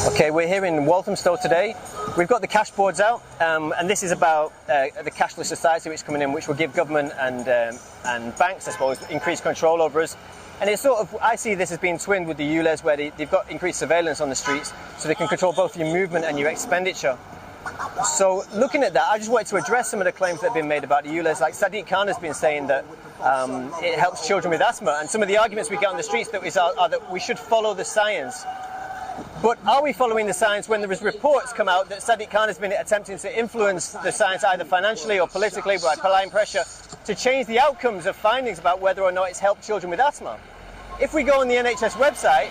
Okay, we're here in Walthamstow today. We've got the cash boards out, and this is about the cashless society which is coming in, which will give government and banks, I suppose, increased control over us. And it's sort of, I see this as being twinned with the ULEZ, where they've got increased surveillance on the streets, so they can control both your movement and your expenditure. So looking at that, I just wanted to address some of the claims that have been made about the ULEZ. Like Sadiq Khan has been saying that it helps children with asthma, and some of the arguments we get on the streets are that we should follow the science. But are we following the science when there is reports come out that Sadiq Khan has been attempting to influence the science either financially or politically by applying pressure to change the outcomes of findings about whether or not it's helped children with asthma? If we go on the NHS website,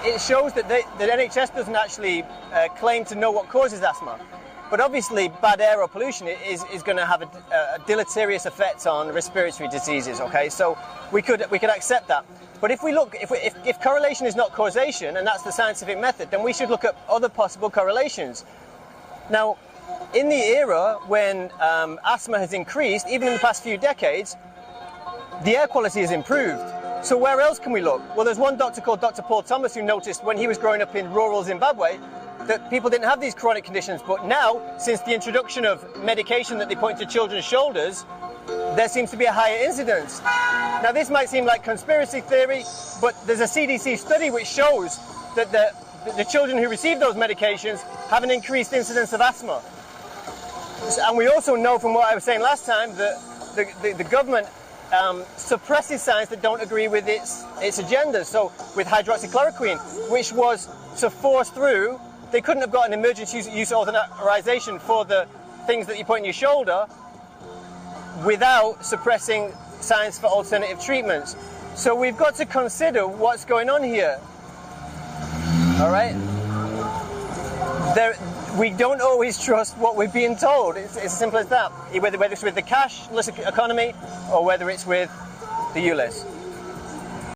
it shows that the NHS doesn't actually claim to know what causes asthma. But obviously, bad air or pollution is going to have a deleterious effect on respiratory diseases. Okay, so we could accept that. But if we look, if correlation is not causation, and that's the scientific method, then we should look at other possible correlations. Now, in the era when asthma has increased, even in the past few decades, the air quality has improved. So where else can we look? Well, there's one doctor called Dr. Paul Thomas who noticed when he was growing up in rural Zimbabwe that people didn't have these chronic conditions, but now, since the introduction of medication that they put into children's shoulders, there seems to be a higher incidence. Now, this might seem like conspiracy theory, but there's a CDC study which shows that the children who receive those medications have an increased incidence of asthma. And we also know from what I was saying last time that the government suppresses science that don't agree with its agendas. So with hydroxychloroquine, which was to force through, they couldn't have got an emergency use authorization for the things that you put in your shoulder without suppressing science for alternative treatments. So we've got to consider what's going on here. All right? We don't always trust what we're being told. It's as simple as that. Whether it's with the cashless economy or whether it's with the ULEZ.